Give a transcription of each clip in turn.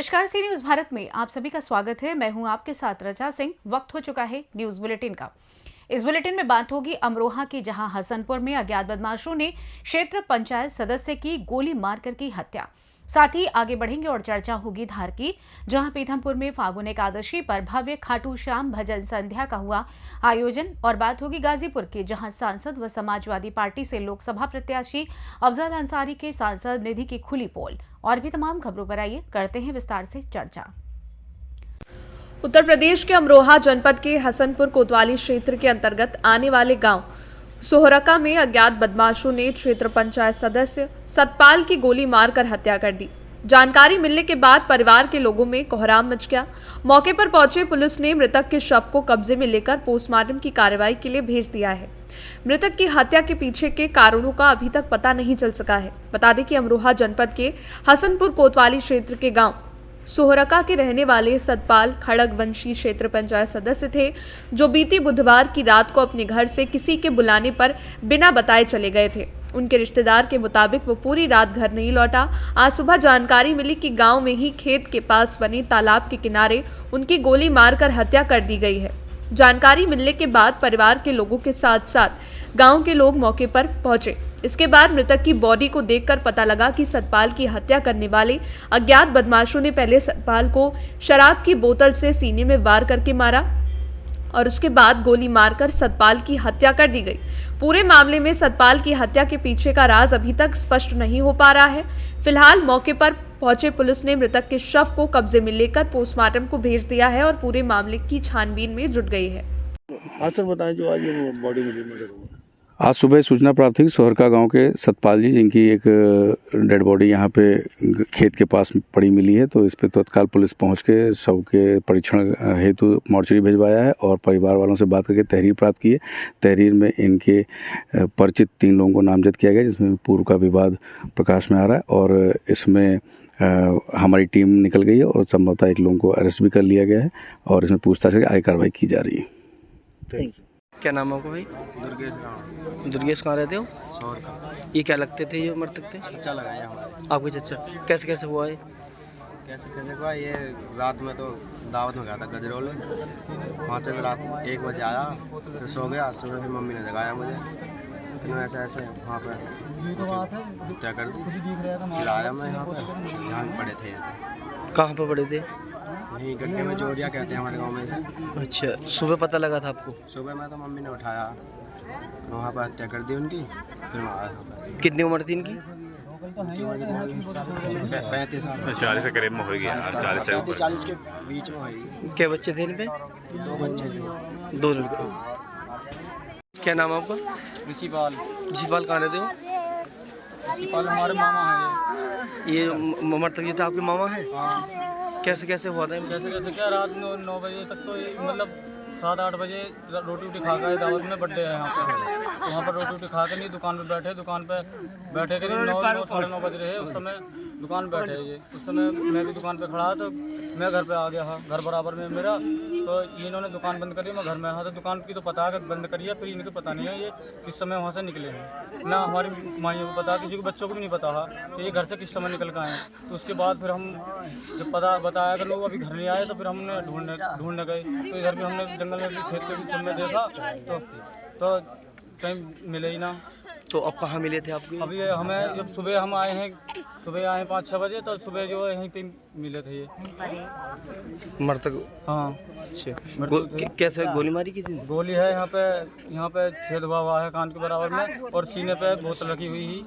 नमस्कार, सी न्यूज भारत में आप सभी का स्वागत है। मैं हूं आपके साथ रचा सिंह। वक्त हो चुका है न्यूज बुलेटिन का। इस बुलेटिन में बात होगी अमरोहा की, जहां हसनपुर में अज्ञात बदमाशों ने क्षेत्र पंचायत सदस्य की गोली मारकर की हत्या। साथ ही आगे बढ़ेंगे और चर्चा होगी धार की, जहां पीथमपुर में फागुन एकादशी पर भव्य खाटू श्याम भजन संध्या का हुआ आयोजन। और बात होगी गाजीपुर की, जहां सांसद व समाजवादी पार्टी से लोकसभा प्रत्याशी अफजल अंसारी के सांसद निधि की खुली पोल। और भी तमाम खबरों पर आइए करते हैं विस्तार से चर्चा। उत्तर प्रदेश के अमरोहा जनपद के हसनपुर कोतवाली क्षेत्र के अंतर्गत आने वाले गांव सोहरका में अज्ञात बदमाशों ने क्षेत्र पंचायत सदस्य सतपाल की गोली मारकर हत्या कर दी। जानकारी मिलने के बाद परिवार के लोगों में कोहराम मच गया। मौके पर पहुंचे पुलिस ने मृतक के शव को कब्जे में लेकर पोस्टमार्टम की कार्रवाई के लिए भेज दिया है। मृतक की हत्या के पीछे के कारणों का अभी तक पता नहीं चल सका है। बता दें कि अमरोहा जनपद के हसनपुर कोतवाली क्षेत्र के गांव सोहरका के रहने वाले सतपाल खड़गवंशी क्षेत्र पंचायत सदस्य थे, जो बीती बुधवार की रात को अपने घर से किसी के बुलाने पर बिना बताए चले गए थे। उनके रिश्तेदार के मुताबिक वो पूरी रात घर नहीं लौटा। आज सुबह जानकारी मिली कि गांव में ही खेत के पास बने तालाब के किनारे उनकी गोली मारकर हत्या कर दी गई है। जानकारी मिलने के बाद परिवार के लोगों के साथ साथ गांव के लोग मौके पर पहुंचे। इसके बाद मृतक की बॉडी को देखकर पता लगा कि सतपाल की हत्या करने वाले अज्ञात बदमाशों ने पहले सतपाल को शराब की बोतल से सीने में वार करके मारा और उसके बाद गोली मारकर सतपाल की हत्या कर दी गई। पूरे मामले में सतपाल की हत्या के पीछे का राज अभी तक स्पष्ट नहीं हो पा रहा है। फिलहाल मौके पर पहुंचे पुलिस ने मृतक के शव को कब्जे में लेकर पोस्टमार्टम को भेज दिया है और पूरे मामले की छानबीन में जुट गई है। हाँ सर, बताएं जो आज बॉडी मिली। आज सुबह सूचना प्राप्त थी सोहरका गांव के सतपाल जी, जिनकी एक डेड बॉडी यहाँ पे खेत के पास पड़ी मिली है, तो इस पे तत्काल पुलिस पहुँच के शव के परीक्षण हेतु मोर्चरी भिजवाया है और परिवार वालों से बात करके तहरीर प्राप्त की है। तहरीर में इनके परिचित 3 लोगों को नामजद किया गया, जिसमें पूर्व का विवाद प्रकाश में आ रहा है और इसमें हमारी टीम निकल गई है और संभवतः 1 लोगों को अरेस्ट भी कर लिया गया है और इसमें पूछताछ करके आगे कार्रवाई की जा रही है। Thank you. क्या नाम है आपका भाई? दुर्गेश राम। दुर्गेश, कहाँ रहते हो? शहर का। ये क्या लगते थे, ये मृतक थे? अच्छा लगाया हमारे। आपके चचा? कैसे कैसे हुआ है? कैसे हुआ ये? रात में तो दावत में गया था गजरोल, वहाँ से रात 1 बजे आया, फिर सो गया। सुबह फिर मम्मी ने जगाया मुझे, फिर ऐसे ऐसे वहाँ पर क्या कर दी। फिर आया मैं यहाँ पर, यहाँ पड़े थे। कहाँ पर पड़े थे? यहीं गड्ढे में, जोरिया कहते हैं हमारे गाँव में से। अच्छा, सुबह पता लगा था आपको? सुबह में तो मम्मी ने उठाया, वहाँ पर हत्या कर दी उनकी। फिर मैं आया। कितनी उम्र थी इनकी? 35 साल। 40 के करीब में हो गया। 40 के बीच में होगी। क्या बच्चे थे इन पे? 2 बच्चे थे। 2 लड़के। क्या नाम है आपका? ऋषिपाल। ऋषिपाल, कहाँ रहते हो? ऋषिपाल हमारे मामा हैं। ये मृतक ये तो आपके मामा है? हाँ। कैसे कैसे हुआ था? कैसे कैसे क्या, रात 9 बजे तक तो मतलब 7-8 बजे रोटी खा कर दावत में बर्थडे है यहाँ पे, तो वहाँ पर रोटी खा के नहीं दुकान पे बैठे करीब 9 साढ़े 9 बज रहे हैं। उस समय दुकान पे बैठे ये, उस समय मैं भी दुकान पे खड़ा तो मैं घर पे आ गया। हाँ, घर बराबर में मेरा, तो इन्होंने दुकान बंद करी, मैं घर में। हाँ, तो दुकान की तो पता है बंद करी है, फिर इनको पता नहीं है ये किस समय वहाँ से निकले हैं। ना हमारी माइयों को पता, किसी को बच्चों को भी नहीं पता है कि ये घर से किस समय निकल कर आए। तो उसके बाद फिर हम जब पता बताया कि लोग अभी घर नहीं आए, तो फिर हमने ढूंढने गए। तो इधर भी हमने जंगल में भी, खेत के भी हमने देखा तो कहीं मिले ही ना। तो अब कहाँ मिले थे आपके? अभी हमें जब सुबह हम आए हैं, 5-6 बजे, तो सुबह जो है यहीं पे मिले थे ये मृतक। हाँ। अच्छा, कैसे गोली मारी किसी ने? गोली है यहाँ पे छेद हुआ है कान के बराबर में, और सीने पे बोतल रखी हुई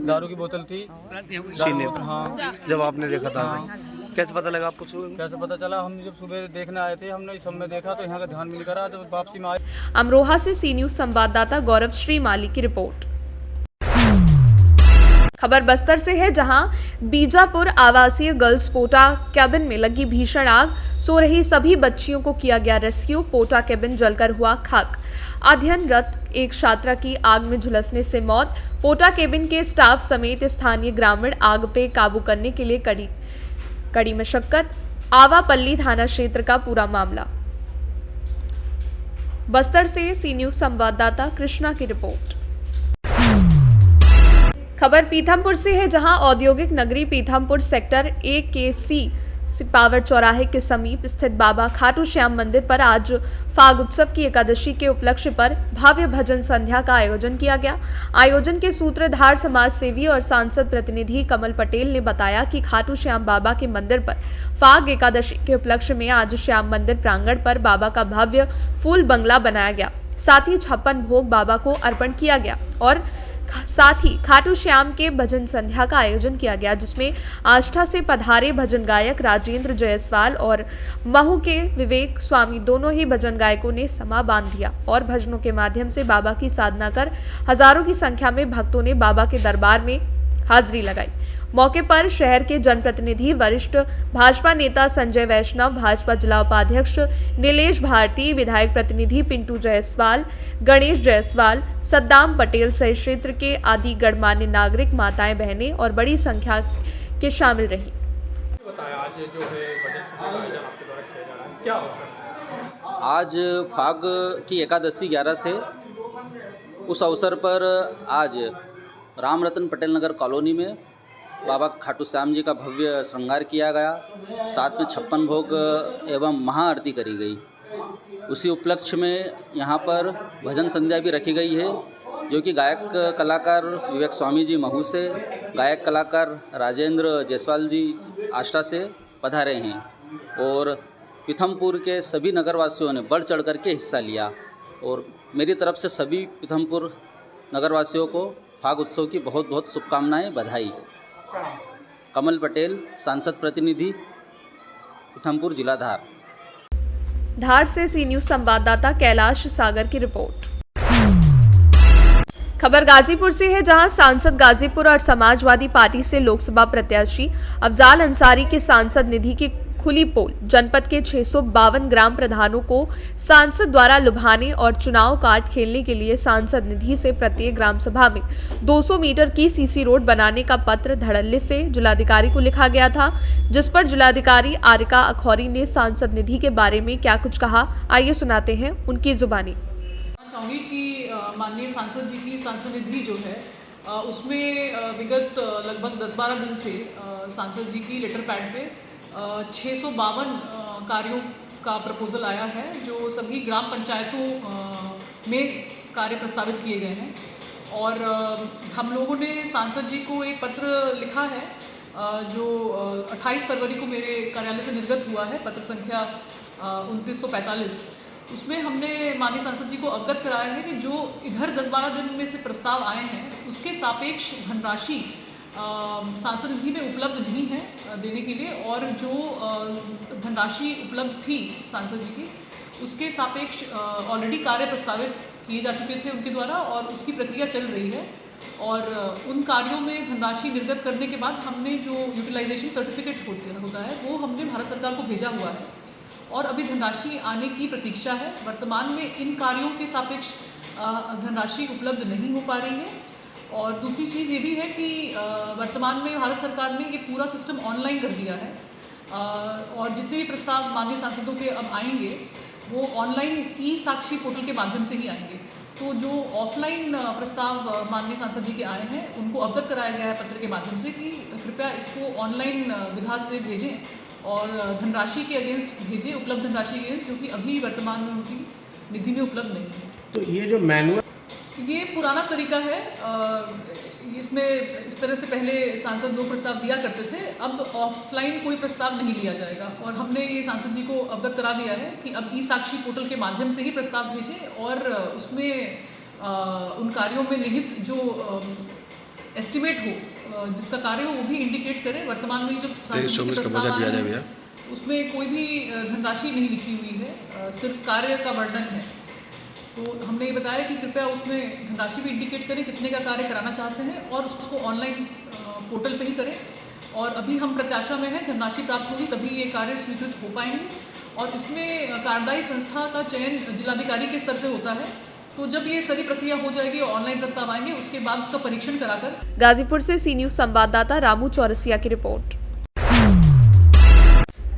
दारू की बोतल थी सीने पे। हाँ। जब आपने देखा था? हाँ। कैसे पता लगा आपको? सुबह कैसे पता चला? हम जब सुबह देखने आए थे, हमने इस सब में देखा तो यहाँ का ध्यान भी नहीं करा। जब वापसी में आए। अमरोहा से सी न्यूज संवाददाता गौरव श्रीमाली की रिपोर्ट। खबर बस्तर से है, जहां बीजापुर आवासीय गर्ल्स पोटा कैबिन में लगी भीषण आग। सो रही सभी बच्चियों को किया गया रेस्क्यू। पोटा कैबिन जलकर हुआ खाक। अध्ययनरत एक छात्रा की आग में झुलसने से मौत। पोटा कैबिन के स्टाफ समेत स्थानीय ग्रामीण आग पे काबू करने के लिए कड़ी मशक्कत। आवापल्ली थाना क्षेत्र का पूरा मामला। बस्तर से सी न्यूज संवाददाता कृष्णा की रिपोर्ट। खबर पीथमपुर से है, जहां औद्योगिक नगरी पीथमपुर सेक्टर AKC पावर चौराहे के समीप स्थित बाबा खाटू श्याम मंदिर पर आज फाग उत्सव की एकादशी के उपलक्ष्य पर भव्य भजन संध्या का आयोजन किया गया। आयोजन के सूत्रधार समाज सेवी और सांसद प्रतिनिधि कमल पटेल ने बताया कि खाटू श्याम बाबा के मंदिर पर फाग एकादशी के उपलक्ष्य में आज श्याम मंदिर प्रांगण पर बाबा का भव्य फूल बंगला बनाया गया। साथ ही 56 भोग बाबा को अर्पण किया गया और साथ ही खाटू श्याम के भजन संध्या का आयोजन किया गया, जिसमें आष्टा से पधारे भजन गायक राजेंद्र जायसवाल और महू के विवेक स्वामी दोनों ही भजन गायकों ने समा बांध दिया और भजनों के माध्यम से बाबा की साधना कर हजारों की संख्या में भक्तों ने बाबा के दरबार में हाजिरी लगाई। मौके पर शहर के जनप्रतिनिधि वरिष्ठ भाजपा नेता संजय वैष्णव, भाजपा जिला उपाध्यक्ष नीलेश भारती, विधायक प्रतिनिधि पिंटू जायसवाल, गणेश जायसवाल, सद्दाम पटेल सहित क्षेत्र के आदि गणमान्य नागरिक, माताएं, बहनें और बड़ी संख्या के शामिल रही। आज फाग की एकादशी 11 से, उस अवसर पर आज राम रतन पटेल नगर कॉलोनी में बाबा खाटू श्याम जी का भव्य श्रृंगार किया गया। साथ में 56 भोग एवं महाआरती करी गई। उसी उपलक्ष्य में यहाँ पर भजन संध्या भी रखी गई है, जो कि गायक कलाकार विवेक स्वामी जी महू से, गायक कलाकार राजेंद्र जायसवाल जी आष्टा से पधारे हैं और पीथमपुर के सभी नगरवासियों ने बढ़ चढ़ करके हिस्सा लिया। और मेरी तरफ से सभी पीथमपुर नगरवासियों को फाग उत्सव की बहुत बहुत शुभकामनाएं, बधाई। कमल पटेल, सांसद प्रतिनिधि, पीथमपुर जिला धार। धार से सी न्यूज संवाददाता कैलाश सागर की रिपोर्ट। खबर गाजीपुर से है, जहां सांसद गाजीपुर और समाजवादी पार्टी से लोकसभा प्रत्याशी अफजाल अंसारी के सांसद निधि की खुली पोल जनपद के 652 ग्राम प्रधानों को सांसद द्वारा लुभाने और चुनाव कार्ड खेलने के लिए सांसद निधि से प्रत्येक ग्राम सभा में 200 मीटर की सीसी रोड बनाने का पत्र धड़ल्ले से जिलाधिकारी को लिखा गया था, जिस पर जिलाधिकारी आरिका अखौरी ने सांसद निधि के बारे में क्या कुछ कहा, आइए सुनाते हैं उनकी जुबानी। चाहूँगी कि माननीय सांसद जी की सांसद निधि जो है उसमें विगत लगभग 10-12 दिन से सांसद जी की लेटर पैड पे 652 कार्यों का प्रपोजल आया है, जो सभी ग्राम पंचायतों में कार्य प्रस्तावित किए गए हैं। और हम लोगों ने सांसद जी को एक पत्र लिखा है जो 28 फरवरी को मेरे कार्यालय से निर्गत हुआ है, पत्र संख्या 2945। उसमें हमने माननीय सांसद जी को अवगत कराया है कि जो इधर 10-12 दिन में से प्रस्ताव आए हैं उसके सापेक्ष धनराशि सांसद निधि में उपलब्ध नहीं है देने के लिए, और जो धनराशि उपलब्ध थी सांसद जी की उसके सापेक्ष ऑलरेडी कार्य प्रस्तावित किए जा चुके थे उनके द्वारा और उसकी प्रक्रिया चल रही है। और उन कार्यों में धनराशि निर्गत करने के बाद हमने जो यूटिलाइजेशन सर्टिफिकेट होता है वो हमने भारत सरकार को भेजा हुआ है और अभी धनराशि आने की प्रतीक्षा है। वर्तमान में इन कार्यों के सापेक्ष धनराशि उपलब्ध नहीं हो पा रही है। और दूसरी चीज़ ये भी है कि वर्तमान में भारत सरकार ने ये पूरा सिस्टम ऑनलाइन कर दिया है और जितने भी प्रस्ताव माननीय सांसदों के अब आएंगे वो ऑनलाइन ई साक्षी पोर्टल के माध्यम से ही आएंगे। तो जो ऑफलाइन प्रस्ताव माननीय सांसद जी के आए हैं उनको अवगत कराया गया है पत्र के माध्यम से कि कृपया इसको ऑनलाइन विधा से भेजें और धनराशि के अगेंस्ट भेजें, उपलब्ध धनराशि के अगेंस्ट, जो कि अभी वर्तमान में उनकी निधि में उपलब्ध नहीं है। तो ये जो मैनुअल, ये पुराना तरीका है। इसमें इस तरह से पहले सांसद लोग प्रस्ताव दिया करते थे, अब ऑफलाइन कोई प्रस्ताव नहीं लिया जाएगा और हमने ये सांसद जी को अवगत करा दिया है कि अब ई साक्षी पोर्टल के माध्यम से ही प्रस्ताव भेजें और उसमें उन कार्यों में निहित जो एस्टिमेट हो, जिसका कार्य हो वो भी इंडिकेट करें। वर्तमान में जो सांसद जी के प्रस्ताव आए हैं उसमें कोई भी धनराशि नहीं लिखी हुई है, सिर्फ कार्य का वर्णन है। तो हमने ये बताया कि कृपया उसमें धनराशि भी इंडिकेट करें कितने का कार्य कराना चाहते हैं और उसको ऑनलाइन पोर्टल पे ही करें। और अभी हम प्रत्याशा में हैं, धनराशि प्राप्त होगी तभी ये कार्य स्वीकृत हो पाएंगे। और इसमें कार्यदायी संस्था का चयन जिलाधिकारी के स्तर से होता है, तो जब ये सारी प्रक्रिया हो जाएगी और ऑनलाइन प्रस्ताव आएंगे उसके बाद उसका परीक्षण कराकर। गाजीपुर से सी न्यूज संवाददाता रामू चौरसिया की रिपोर्ट।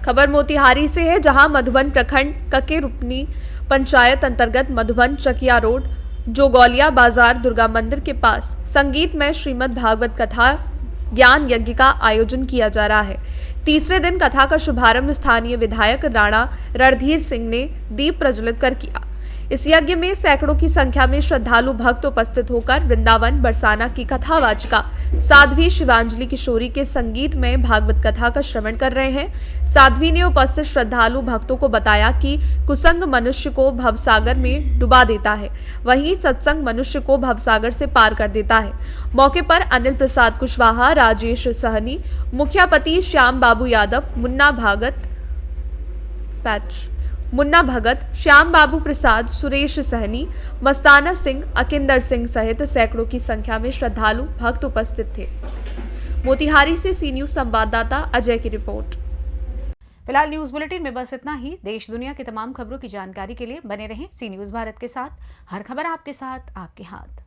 खबर मोतिहारी से है, जहां मधुबन प्रखंड कके रुपनी पंचायत अंतर्गत मधुबन चकिया रोड जोगौलिया बाजार दुर्गा मंदिर के पास संगीतमय श्रीमद् भागवत कथा ज्ञान यज्ञ का आयोजन किया जा रहा है। तीसरे दिन कथा का शुभारंभ स्थानीय विधायक राणा रणधीर सिंह ने दीप प्रज्वलित कर किया। इस यज्ञ में सैकड़ों की संख्या में श्रद्धालु भक्त उपस्थित होकर वृंदावन बरसाना की कथावाचिका साध्वी शिवांजलि किशोरी के संगीत में भागवत कथा का श्रवण कर रहे हैं। साध्वी ने उपस्थित श्रद्धालु भक्तों को बताया कि कुसंग मनुष्य को भवसागर में डुबा देता है, वहीं सत्संग मनुष्य को भवसागर से पार कर देता है। मौके पर अनिल प्रसाद कुशवाहा, राजेश सहनी, मुखियापति श्याम बाबू यादव, मुन्ना भगत, श्याम बाबू प्रसाद, सुरेश सहनी, मस्ताना सिंह, अकिंदर सिंह सहित सैकड़ों की संख्या में श्रद्धालु भक्त उपस्थित थे। मोतिहारी से सी न्यूज संवाददाता अजय की रिपोर्ट। फिलहाल न्यूज बुलेटिन में बस इतना ही। देश दुनिया की तमाम खबरों की जानकारी के लिए बने रहें सी न्यूज भारत के साथ। हर खबर आपके साथ, आपके हाथ।